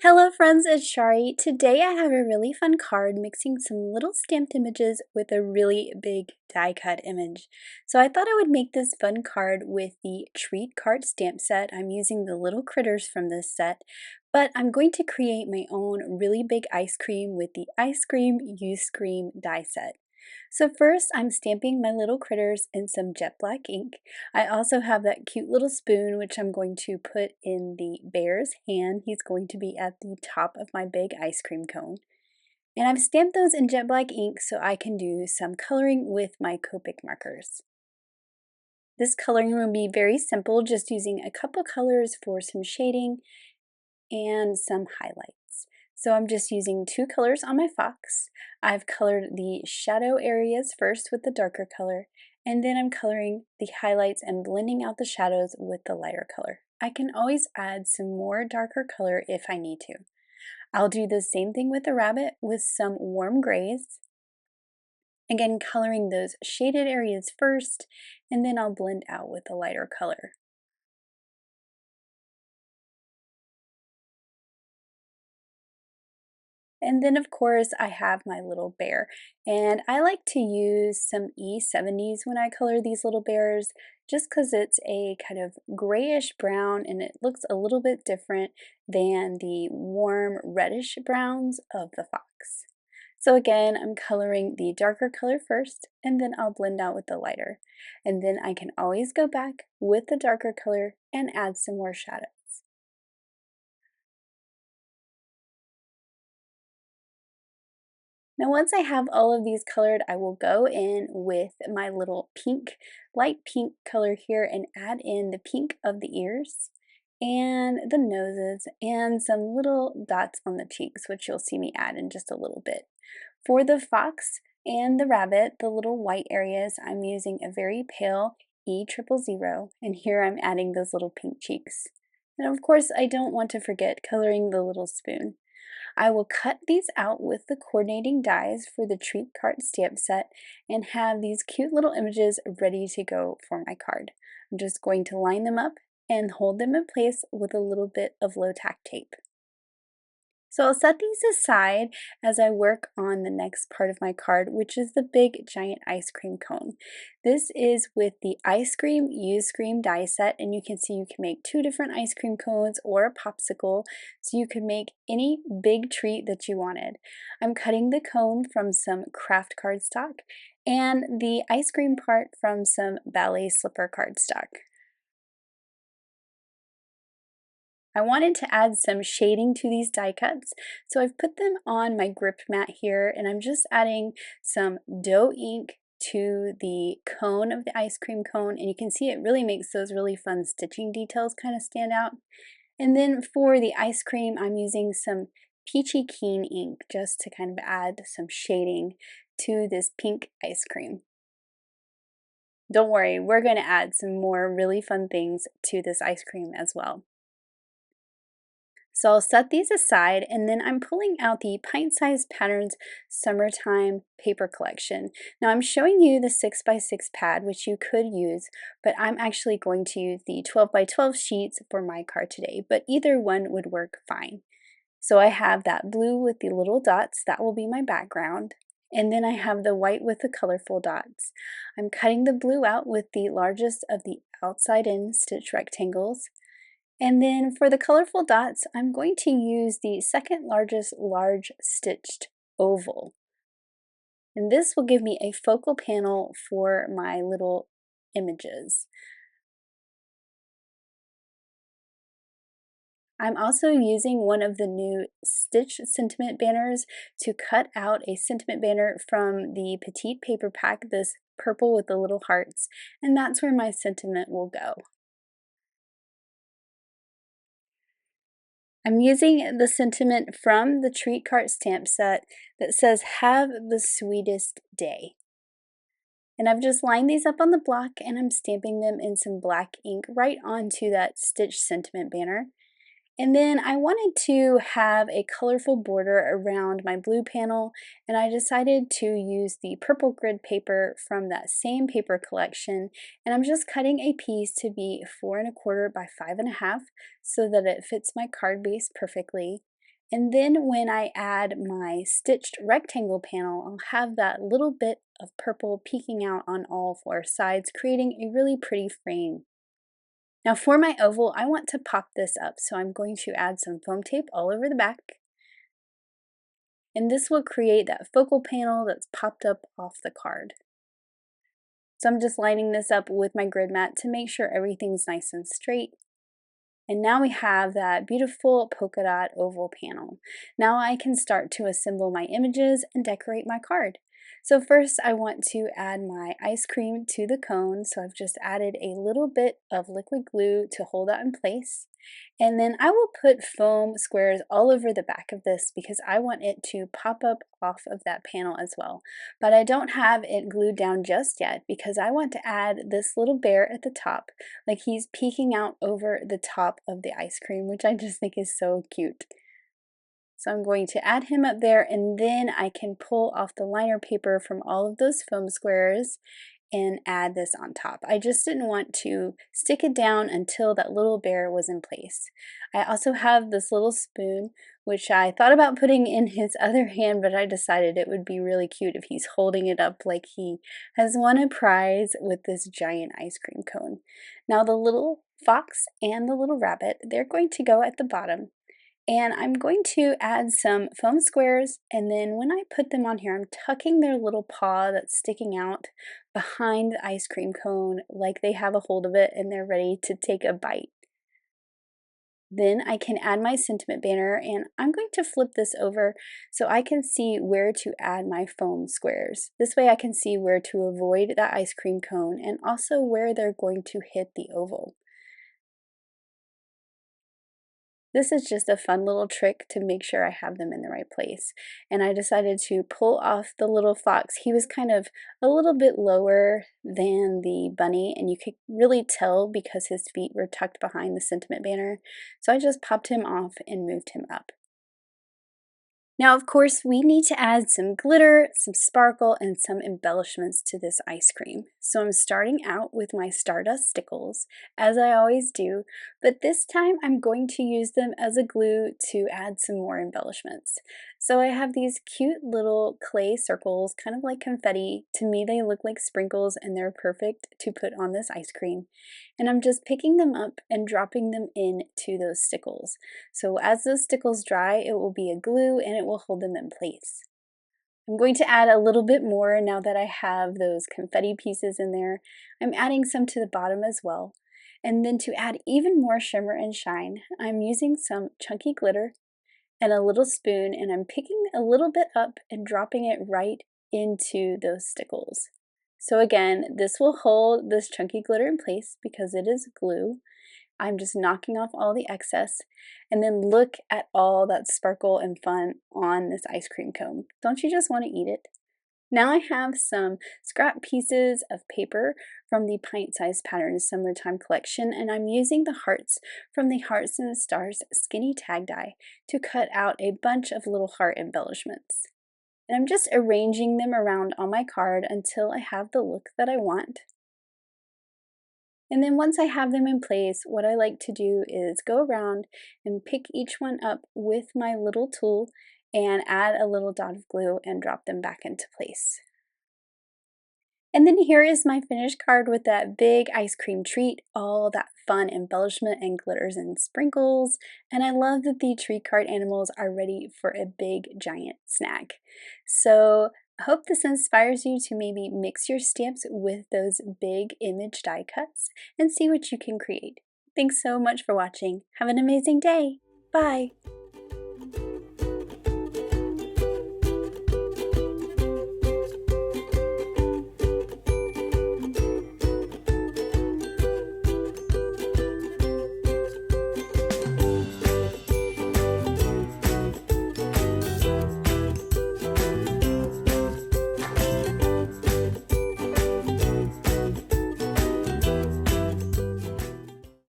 Hello friends, it's Chari. Today I have a really fun card mixing some little stamped images with a really big die cut image. So I thought I would make this fun card with the treat card stamp set. I'm using the little critters from this set, but I'm going to create my own really big ice cream with the Ice Cream You Scream die set. So first I'm stamping my little critters in some jet black ink. I also have that cute little spoon which I'm going to put in the bear's hand. He's going to be at the top of my big ice cream cone. And I've stamped those in jet black ink so I can do some coloring with my Copic markers. This coloring will be very simple, just using a couple colors for some shading and some highlights. So I'm just using two colors on my fox. I've colored the shadow areas first with the darker color, and then I'm coloring the highlights and blending out the shadows with the lighter color. I can always add some more darker color if I need to. I'll do the same thing with the rabbit with some warm grays. Again, coloring those shaded areas first, and then I'll blend out with the lighter color. And then of course I have my little bear, and I like to use some E70s when I color these little bears just because it's a kind of grayish brown and it looks a little bit different than the warm reddish browns of the fox. So again, I'm coloring the darker color first, and then I'll blend out with the lighter. And then I can always go back with the darker color and add some more shadow. Now once I have all of these colored, I will go in with my little pink, light pink color here and add in the pink of the ears and the noses and some little dots on the cheeks, which you'll see me add in just a little bit. For the fox and the rabbit, the little white areas, I'm using a very pale E000, and here I'm adding those little pink cheeks. And of course, I don't want to forget coloring the little spoon. I will cut these out with the coordinating dies for the treat card stamp set and have these cute little images ready to go for my card. I'm just going to line them up and hold them in place with a little bit of low tack tape. So I'll set these aside as I work on the next part of my card, which is the big giant ice cream cone. This is with the Ice Cream You Scream die set, and you can see you can make two different ice cream cones or a popsicle, so you can make any big treat that you wanted. I'm cutting the cone from some kraft cardstock and the ice cream part from some Ballet Slipper cardstock. I wanted to add some shading to these die cuts, so I've put them on my grip mat here, and I'm just adding some dough ink to the cone of the ice cream cone, and you can see it really makes those really fun stitching details kind of stand out. And then for the ice cream, I'm using some Peachy Keen ink just to kind of add some shading to this pink ice cream. Don't worry, we're going to add some more really fun things to this ice cream as well. So I'll set these aside, and then I'm pulling out the Pint-Sized Patterns Summertime Paper Collection. Now I'm showing you the 6x6 pad, which you could use, but I'm actually going to use the 12x12 sheets for my card today, but either one would work fine. So I have that blue with the little dots, that will be my background. And then I have the white with the colorful dots. I'm cutting the blue out with the largest of the outside in stitch rectangles. And then for the colorful dots, I'm going to use the second largest large stitched oval. And this will give me a focal panel for my little images. I'm also using one of the new Stitch sentiment banners to cut out a sentiment banner from the Petite paper pack, this purple with the little hearts, and that's where my sentiment will go. I'm using the sentiment from the treat card stamp set that says, "Have the sweetest day." And I've just lined these up on the block, and I'm stamping them in some black ink right onto that stitch sentiment banner. And then I wanted to have a colorful border around my blue panel, and I decided to use the purple grid paper from that same paper collection, and I'm just cutting a piece to be 4 1/4 by 5 1/2 so that it fits my card base perfectly. And then when I add my stitched rectangle panel, I'll have that little bit of purple peeking out on all four sides, creating a really pretty frame. Now for my oval, I want to pop this up, so I'm going to add some foam tape all over the back. And this will create that focal panel that's popped up off the card. So I'm just lining this up with my grid mat to make sure everything's nice and straight. And now we have that beautiful polka dot oval panel. Now I can start to assemble my images and decorate my card. So first I want to add my ice cream to the cone. So I've just added a little bit of liquid glue to hold that in place. And then I will put foam squares all over the back of this because I want it to pop up off of that panel as well. But I don't have it glued down just yet because I want to add this little bear at the top, like he's peeking out over the top of the ice cream, which I just think is so cute. So I'm going to add him up there, and then I can pull off the liner paper from all of those foam squares and add this on top. I just didn't want to stick it down until that little bear was in place. I also have this little spoon, which I thought about putting in his other hand, but I decided it would be really cute if he's holding it up like he has won a prize with this giant ice cream cone. Now the little fox and the little rabbit, they're going to go at the bottom. And I'm going to add some foam squares, and then when I put them on here, I'm tucking their little paw that's sticking out behind the ice cream cone like they have a hold of it and they're ready to take a bite. Then I can add my sentiment banner, and I'm going to flip this over so I can see where to add my foam squares. This way I can see where to avoid that ice cream cone and also where they're going to hit the oval. This is just a fun little trick to make sure I have them in the right place. And I decided to pull off the little fox. He was kind of a little bit lower than the bunny, and you could really tell because his feet were tucked behind the sentiment banner. So I just popped him off and moved him up. Now, of course, we need to add some glitter, some sparkle, and some embellishments to this ice cream. So I'm starting out with my Stardust stickles, as I always do, but this time I'm going to use them as a glue to add some more embellishments. So I have these cute little clay circles, kind of like confetti. To me, they look like sprinkles, and they're perfect to put on this ice cream. And I'm just picking them up and dropping them into those stickles. So as those stickles dry, it will be a glue and it will hold them in place. I'm going to add a little bit more now that I have those confetti pieces in there. I'm adding some to the bottom as well. And then to add even more shimmer and shine, I'm using some chunky glitter and a little spoon, and I'm picking a little bit up and dropping it right into those stickles. So again, this will hold this chunky glitter in place because it is glue. I'm just knocking off all the excess, and then look at all that sparkle and fun on this ice cream cone. Don't you just want to eat it? Now I have some scrap pieces of paper from the Pint-Sized Patterns Summertime Collection, and I'm using the hearts from the Hearts and Stars Skinny Tag Die to cut out a bunch of little heart embellishments. And I'm just arranging them around on my card until I have the look that I want. And then once I have them in place, what I like to do is go around and pick each one up with my little tool and add a little dot of glue and drop them back into place. And then here is my finished card with that big ice cream treat, all that fun embellishment and glitters and sprinkles. And I love that the treat card animals are ready for a big giant snack. So I hope this inspires you to maybe mix your stamps with those big image die cuts and see what you can create. Thanks so much for watching. Have an amazing day. Bye.